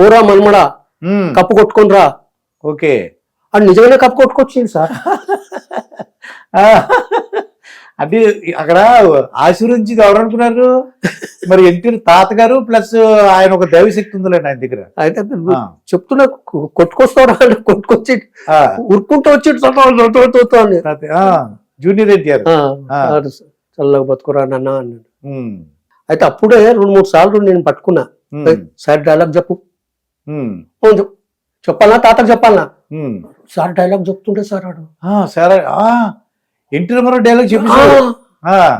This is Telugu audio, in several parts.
పోరా మన్మడా కప్పు కొట్టుకొని రా. ఓకే. అది నిజంగానే కప్పు కొట్టుకొచ్చింది సార్. అంటే అక్కడ ఆశీర్వదించి ఎవరు అనుకున్నారు మరి? ఎన్టీ తాతగారు ప్లస్ ఆయన ఒక దైవశక్తి ఉందిలేండి ఆయన దగ్గర. అయితే చెప్తున్నా కొట్టుకొస్తాడు అంటే కొట్టుకొచ్చి ఉరుక్కుంటూ వచ్చి జూనియర్ ఎన్టీఆర్ చల్లగా బతుకురా నాన్న అన్నాడు. అయితే అప్పుడే 2-3 సార్లు నేను పట్టుకున్నా. సార్ డైలాగ్ చెప్పు, చెప్పాలనా తాతకు చెప్పాలనా? సార్ డైలాగ్ చెప్తుండే సార్ ఆడు. సరే ఎన్టీ రామారావు డైలాగ్ చెప్పి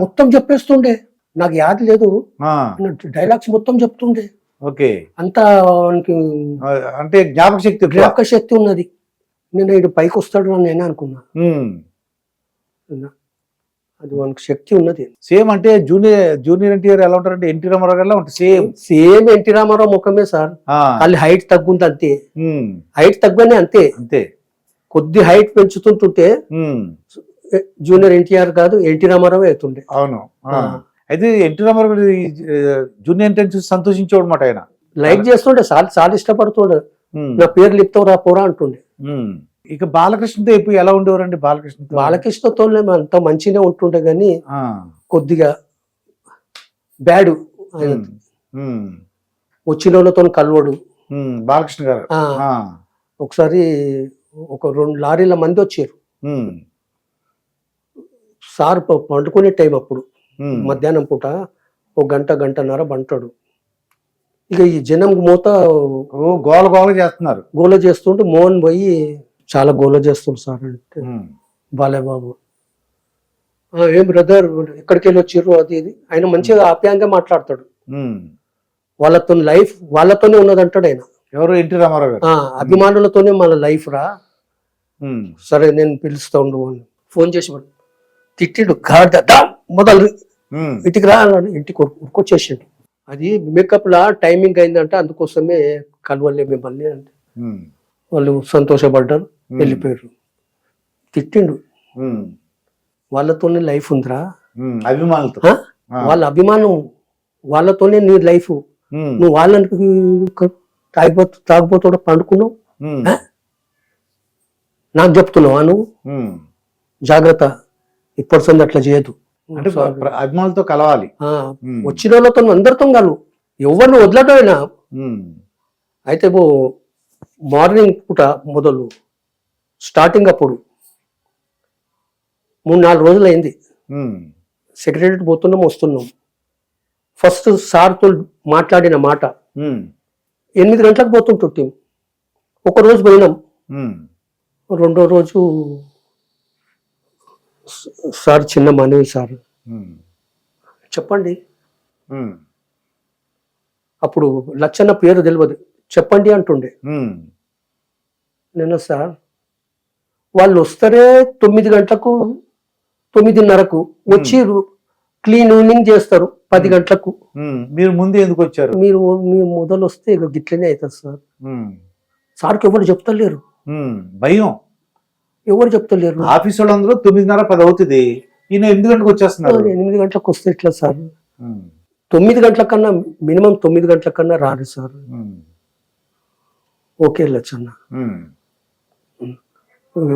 మొత్తం చెప్పేస్తుండే. నాకు యాద లేదు, డైలాగ్స్ మొత్తం చెప్తుండే. ఓకే. అంతా అంటే జ్ఞాపక శక్తి ఉన్నది. నేను ఇటు పైకి వస్తాడు అని నేనే అనుకున్నా. అది మనకు శక్తి ఉన్నది. సేమ్ అంటే జూనియర్ ఎన్టీఆర్ ఎలా ఉంటారంటే ఎన్టీ రామారావు గారు ఉంటుంది. సేమ్ ఎన్టీ రామారావు ముఖమే సార్. వాళ్ళు హైట్ తగ్గుంది అంతే, హైట్ తగ్గనే అంతే అంతే. కొద్ది హైట్ పెంచుతుంటుంటే జూనియర్ ఎన్టీఆర్ కాదు ఎన్టీ రామారావు అవుతుండే. అవును. అయితే ఎన్టీ రామారావు జూనియర్ ఎన్టీఆర్ చూసి సంతోషించేవాడు అనమాట. ఆయన లైక్ చేస్తుండే, చాలా ఇష్టపడుతుండే. నా పేరు లిప్తావు రా పోరా అంటుండే. ఇక బాలకృష్ణతో ఎప్పుడు ఎలా ఉండేవారండి? బాలకృష్ణతో అంత మంచిగా ఉంటుండే కానీ కొద్దిగా బ్యాడ్. వచ్చిన వాళ్ళతో కలవడు బాలకృష్ణ గారు. ఒకసారి ఒక 2 లారీల మంది వచ్చారు. సార్ పండుకునే టైం అప్పుడు, మధ్యాహ్నం పూట 1 గంటన్నర బంటాడు. ఇక ఈ జనం మూత గోల చేస్తున్నారు. గోల చేస్తుంటే మోహన్ పోయి చాలా గోల చేస్తుంది సార్ అంటే, బాలయ్య బాబు ఏం బ్రదర్ ఎక్కడికి వెళ్ళి వచ్చిర్రు అది ఇది. ఆయన మంచిగా ఆప్యాయంగా మాట్లాడతాడు. వాళ్ళతో లైఫ్ వాళ్ళతోనే ఉన్నదంటాడు ఆయన. ఎవరు? ఎన్టీ రామారావు గారు. అభిమానులతోనే మన లైఫ్ రా. సరే నేను పిలుస్తా ఉండు అని ఫోన్ చేసి తిట్టిండు. మొదలు ఇంటికి రా అన్నాడు. ఇంటికి ఉరుకొచ్చేసిండు. అది మేకప్ లా టైమింగ్ అయిందంటే అందుకోసమే కలవలే మిమ్మల్ని అంటే వాళ్ళు సంతోషపడ్డారు, వెళ్ళిపోయారు. తిట్టిండు. వాళ్ళతోనే లైఫ్ ఉందిరా, అభిమానులతో. వాళ్ళ అభిమానం వాళ్ళతోనే నీ లైఫ్. నువ్వు వాళ్ళని తాగిపోతాడు పండుకున్నావు, నాకు చెప్తున్నావా నువ్వు? జాగ్రత్త, ఇప్పటి అట్లా చేయదు. అంటే అభిమానులతో కలవాలి. వచ్చిన వాళ్ళతో అందరితో కలవు, ఎవరిని వదలటమైనా. అయితే మార్నింగ్ పూట మొదలు స్టార్టింగ్ అప్పుడు 3-4 రోజులు అయింది. సెక్రటరీ పోతున్నాం వస్తున్నాం. ఫస్ట్ సార్తో మాట్లాడిన మాట 8 గంటలకు పోతుంటే ఒక రోజు పోయినాం. 2వ రోజు సార్ చిన్న మనవి సార్ చెప్పండి. అప్పుడు లచ్చన్న పేరు తెలియదు, చెప్పండి అంటుండే. నేను సార్ వాళ్ళు వస్తారే 9 గంటలకు 9:30కు వచ్చి క్లీనింగ్ చేస్తారు 10 గంటలకు. మీరు ముందు ఎందుకు వచ్చారు? మీరు మొదలు వస్తే ఇక గిట్లనే అవుతుంది సార్. సార్కి ఎవరు చెప్తలేరు, భయం. ఎవరు చెప్తలేరు. ఆఫీస్ వాళ్ళందరూ 9:30-10 అవుతుంది, ఈయన 8 గంటలకు వచ్చేస్తున్నారు. 8 గంటలకు వస్తే ఎట్లా సార్? 9 గంటల కన్నా మినిమం 9 గంటల కన్నా రారు సార్. ఓకే లచ్చన్న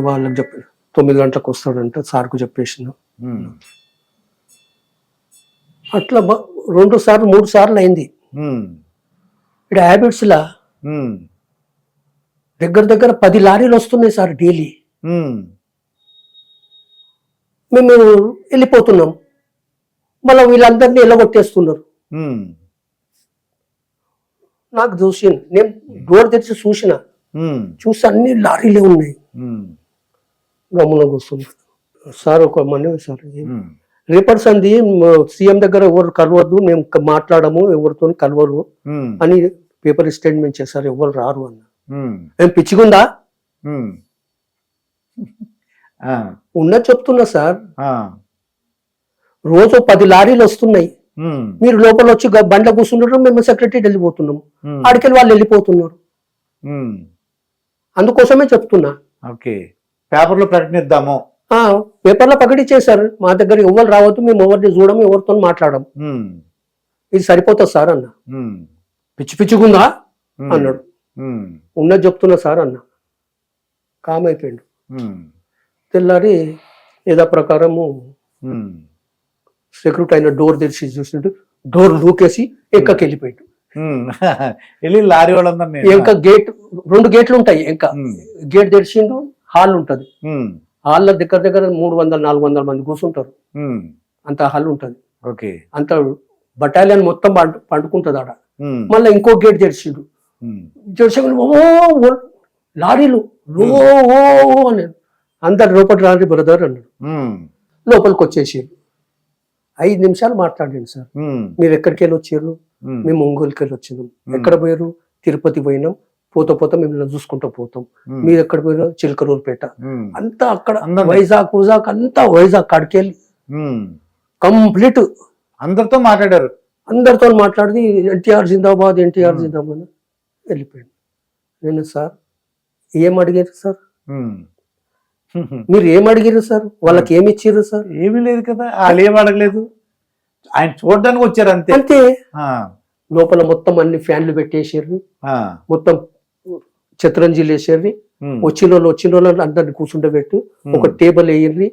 వాళ్ళకి చెప్పి 9 గంటలకు వస్తాడంటే సార్కు చెప్పేసిన. అట్లా 2 సార్లు 3 సార్లు అయింది. ఇక్కడ హ్యాబిట్స్ లా దగ్గర 10 లారీలు వస్తున్నాయి సార్ డైలీ. మేము వెళ్ళిపోతున్నాం, మళ్ళీ వీళ్ళందరినీ ఎల్లగొట్టేస్తున్నారు. నాకు చూసి నేను డోర్ తెరిచి చూసి అన్ని లారీలే ఉన్నాయి. గమ్మున కూర్చున్నా. సార్ ఒక మనవి సార్, రేపటి సంధి సీఎం దగ్గర ఎవరు కలవద్దు, మేము మాట్లాడము, ఎవరితో కలవరు అని పేపర్ స్టేట్మెంట్ చేశారు. ఎవరు రారు అన్న. ఏం పిచ్చిగుందా? ఉన్నది చెప్తున్నా సార్. రోజు 10 లారీలు వస్తున్నాయి, మీరు లోపల వచ్చి బండ్ల కూర్చుంటారు, మేము సెక్రటరీ వెళ్ళిపోతున్నాం, ఆడికెళ్ళి వాళ్ళు వెళ్ళిపోతున్నారు. అందుకోసమే చెప్తున్నా. పేపర్లో ప్రకటిద్దాము. పేపర్లో ప్రకటించేశారు, మా దగ్గర ఎవరు రావద్దు, మేము ఎవరిని చూడము, ఎవరితో మాట్లాడము, ఇది సరిపోతుంది సార్ అన్న. పిచ్చిగుందా అన్నాడు. ఉన్నది చెప్తున్నా సార్ అన్న. కామ్ అయిపోయిండు. తెల్లారి యథా ప్రకారము సెక్యూరిటీ అయిన డోర్ తెరిచి చూసినట్టు డోర్ లూకేసి ఎక్కకి వెళ్ళిపోయాడు. వెళ్ళి లారీ వాళ్ళందరినీ ఇంకా గేట్ 2 గేట్లు ఉంటాయి. ఇంకా గేట్ తెరిచిండు, హాల్ ఉంటది. హాల్లో దగ్గర దగ్గర 300-400 మంది కూర్చుంటారు. అంత హాల్ ఉంటది. ఓకే, అంత బటాలియన్ మొత్తం పండుకుంటది ఆడ. మళ్ళీ ఇంకో గేట్ తెరిచిండు. తెరిచి ఓ లారీలు ఓ అన్నాడు. అందరు లోపల రాని బ్రదర్ అన్నాడు. లోపలికి వచ్చేసి 5 నిమిషాలు మాట్లాడాను సార్. మీరు ఎక్కడికి వెళ్ళి వచ్చారు? మేము ఒంగోలుకి వెళ్ళి వచ్చినాం. ఎక్కడ పోయారు? తిరుపతి పోయినాం. పోతా మిమ్మల్ని చూసుకుంటూ పోతాం. మీరు ఎక్కడ పోయారు? చిలకలూరుపేట. అంతా అక్కడ వైజాగ్ అంతా వైజాగ్ కాడికి వెళ్ళి కంప్లీట్ అందరితో మాట్లాడారు. అందరితో మాట్లాడి ఎన్టీఆర్ జిందాబాద్ వెళ్ళిపోయాడు. నేను సార్ ఏం అడిగారు సార్? మీరు ఏం అడిగారు సార్? వాళ్ళకి ఏమి ఇచ్చారు సార్? ఏమీ లేదు కదా, వాళ్ళు ఏం అడగలేదు. ఆయన చూడడానికి వచ్చారు అంతే. అంతే. లోపల మొత్తం అన్ని ఫ్యాన్లు పెట్టేసారు. మొత్తం చిత్రంజీలు వేసారు. వచ్చిన వాళ్ళు అందరిని కూర్చుండబెట్టి ఒక టేబుల్ వేయండి.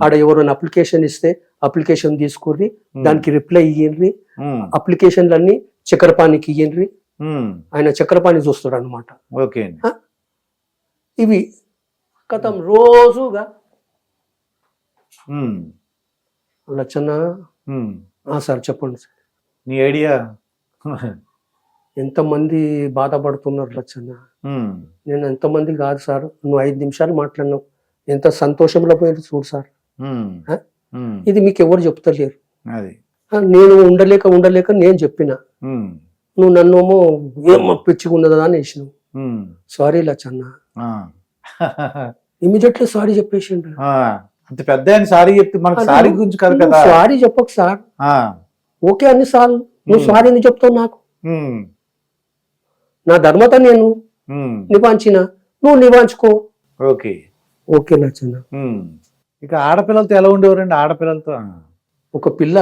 ఆడ ఎవరైనా అప్లికేషన్ ఇస్తే అప్లికేషన్ తీసుకుర్రి, దానికి రిప్లై ఇయ్యండి. అప్లికేషన్లన్నీ చక్రపాణికి ఇయ్యండి. ఆయన చక్రపాణి చూస్తాడు అనమాట. ఓకే, ఇవి కథం రోజుగా లచ్చన్న. సార్ చెప్పండి సార్. నీ ఐడియా ఎంతమంది బాధపడుతున్నారు లచ్చన్న? నేను ఎంతమంది కాదు సార్. నువ్వు 5 నిమిషాలు మాట్లాడినావు. ఎంత సంతోషంలో పోయారు చూడు సార్. ఇది మీకు ఎవరు చెప్తలేరు. నేను ఉండలేక నేను చెప్పిన. నువ్వు నన్నేమో ఏమో పిచ్చిగున్నదా అని వేసినావు. సారీ లచ్చన్న. ఇమీడియట్లీ సారీ చెప్పేసిండు. అంత పెద్ద ఆయన సారీ చెప్తే మనకు సారీ గురించి కాదు కదా. సారీ చెప్పకు సార్. ఓకే అన్ని సార్లు నువ్వు సారీ ఎందుకు చెప్తావు నాకు? నా ధర్మత నేను నివాంచిన, నువ్వు నివాంచుకో. Okay okay Lachanna. ఇక ఆడపిల్లలతో ఎలా ఉండేవారండి? ఆడపిల్లలతో ఒక పిల్ల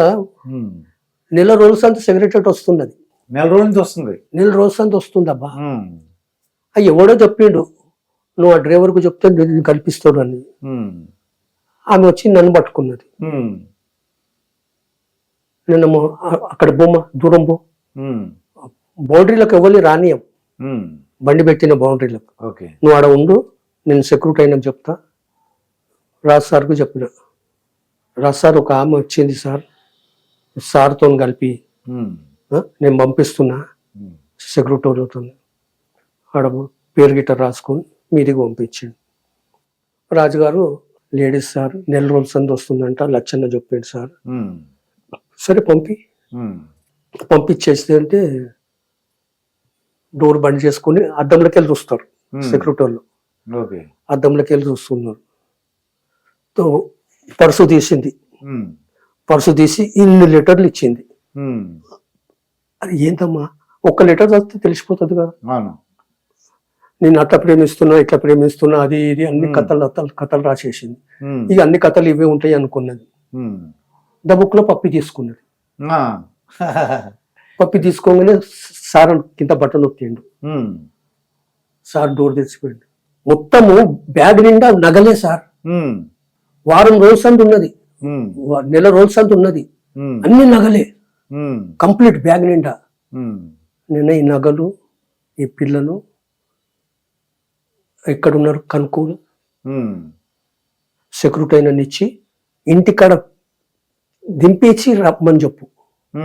నెల రోజుల సంత సెక్రటరీ వస్తున్నది. నెల రోజుల నుంచి వస్తుంది. నెల రోజుల సంత వస్తుంది. అబ్బా ఎవడో చెప్పిండు, నువ్వు ఆ డ్రైవర్ కు చెప్తే నేను కల్పిస్తాడు అని. ఆమె వచ్చి నన్ను పట్టుకున్నది. నిన్న అక్కడ దూరం బౌండరీలకు ఎవరిని రానియం. బండి పెట్టిన బౌండరీలకు. నువ్వు ఆడ ఉండు, నేను సెక్యూరిటీ అయినా చెప్తా. రాజ్ సార్కు చెప్పిన. రాజ్ సార్ ఒక ఆమె వచ్చింది సార్, సార్తో కలిపి నేను పంపిస్తున్నా సెక్యూరిటీతో. ఆడ పేరు గిట్ట రాసుకొని మీదికి పంపించాడు. రాజుగారు లేడీస్ సార్ నెల రోజుల సంది వస్తుందంట లచ్చన్న చెప్పాడు సార్. సరే పంపించేస్తే అంటే డోర్ బంద్ చేసుకుని అద్దంలోకి వెళ్ళి చూస్తారు సెక్యూరిటీ వాళ్ళు. అద్దంలోకి వెళ్ళి చూస్తున్నారు. పర్సు తీసింది. పర్సు తీసి ఇన్ని లెటర్లు ఇచ్చింది. అది ఏంటమ్మా, 1 లెటర్ చదివితే తెలిసిపోతుంది కదా. నేను అట్లా ప్రేమిస్తున్నా, ఇట్లా ప్రేమిస్తున్నా, అది ఇది అన్ని కథలు రాసేసింది. ఇక అన్ని కథలు ఇవే ఉంటాయి అనుకున్నది. బుక్ లో పప్పి తీసుకున్నది. పప్పి తీసుకోగానే సార్ కింద బట్టలు నొక్కిండు. Sir door తెచ్చిపోయిండు. మొత్తము బ్యాగ్ నిండా నగలే సార్. వారం రోజు సంత ఉన్నది, నెల రోజు సంత ఉన్నది, అన్ని నగలే కంప్లీట్ బ్యాగ్ నిండా. నేను ఈ నగలు, ఈ పిల్లలు ఎక్కడున్నారు కనుక్కోలు. సెక్యూరిటీ అయినా ఇచ్చి ఇంటికాడ దింపేసి రమ్మని చెప్పు.